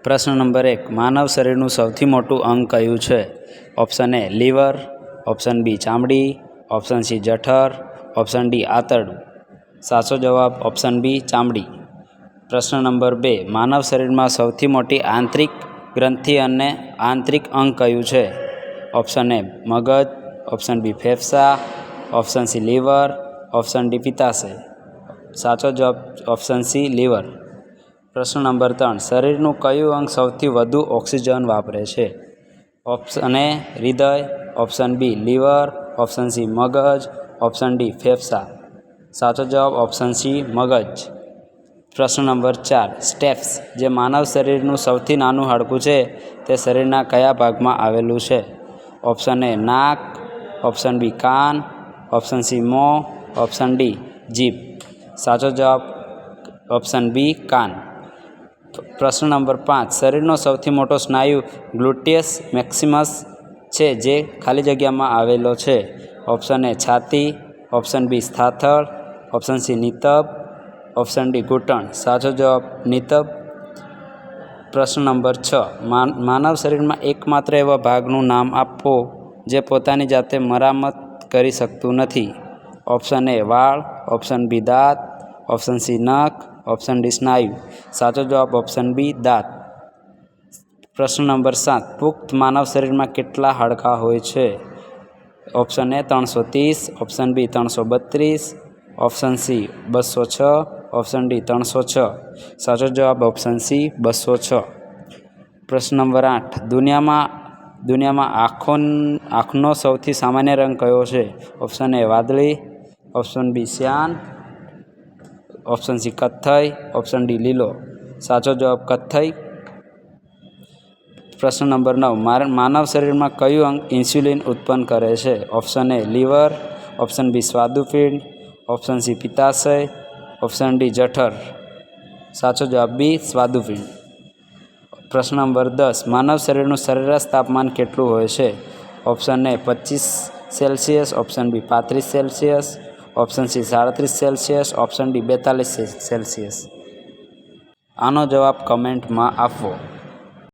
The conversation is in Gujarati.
પ્રશ્ન નંબર 1, માનવ શરીરનું સૌથી મોટું અંગ કયું છે? Option A liver, option B ચામડી, ઓપ્શન સી જઠર, ઓપ્શન ડી આંતરડું. સાચો જવાબ ઓપ્શન બી ચામડી. પ્રશ્ન નંબર 2, માનવ શરીરમાં સૌથી મોટી આંતરિક ગ્રંથિ અને આંતરિક અંગ કયું છે? ઓપ્શન એ મગજ, ઓપ્શન બી ફેફસા, option C liver, option D પિત્તાશય. સાચો જવાબ ઓપ્શન સી લીવર. પ્રશ્ન નંબર 3, શરીરનું કયું અંગ સૌથી વધુ ઓક્સિજન વાપરે છે? ઓપ્શન એ હૃદય, option B liver, option C મગજ, ઓપ્શન ડી ફેફસા. સાચો જવાબ ઓપ્શન સી મગજ. પ્રશ્ન નંબર 4, સ્ટેપ્સ જે માનવ શરીરનું સૌથી નાનું હાડકું છે તે શરીરના કયા ભાગમાં આવેલું છે? ઓપ્શન એ નાક, ઓપ્શન બી કાન, ઓપ્શન સી મોં, ઓપ્શન ડી જીભ. સાચો જવાબ ઓપ્શન બી કાન. પ્રશ્ન નંબર 5, શરીરનો સૌથી મોટો સ્નાયુ ગ્લુટિયસ મેક્સિમસ છે જે ખાલી જગ્યામાં આવેલો છે? ઓપ્શન એ છાતી, ઓપ્શન બી સ્થાથળ, ઓપ્શન સી નિતંબ, ઓપ્શન ડી ઘૂંટણ. સાચો જવાબ નિતંબ. પ્રશ્ન નંબર 6, માનવ શરીરમાં એકમાત્ર એવા ભાગનું નામ આપો જે પોતાની જાતે મરામત કરી શકતું નથી. ઓપ્શન એ વાળ, ઓપ્શન બી દાંત, ઓપ્શન સી નખ, ઓપ્શન ડી સ્નાયુ. સાચો જવાબ ઓપ્શન બી દાંત. પ્રશ્ન નંબર 7, પુખ્ત માનવ શરીરમાં કેટલા હાડકાં હોય છે? Option A 330, option B 332, option C 206, option D 306. સાચો જવાબ ઓપ્શન સી 206. પ્રશ્ન નંબર 8, દુનિયામાં આંખનો સૌથી સામાન્ય રંગ કયો છે? ઓપ્શન એ વાદળી, ઓપ્શન બી શ્યામ, ઓપ્શન સી કથ્થઈ, ઓપ્શન ડી લીલો. સાચો જવાબ કથ્થઈ. પ્રશ્ન નંબર 9, માનવ શરીરમાં કયું અંગ ઇન્સ્યુલિન ઉત્પન્ન કરે છે? Option A liver, option B સ્વાદુપિંડ, ઓપ્શન સી પિત્તાશય, ઓપ્શન ડી જઠર. સાચો જવાબ બી સ્વાદુપિંડ. પ્રશ્ન નંબર 10, માનવ શરીરનું સરેરાશ તાપમાન કેટલું હોય છે? Option A 25 Celsius, option B 35 Celsius, option C 37 Celsius, option D 42 Celsius. આનો જવાબ કમેન્ટમાં આપવો.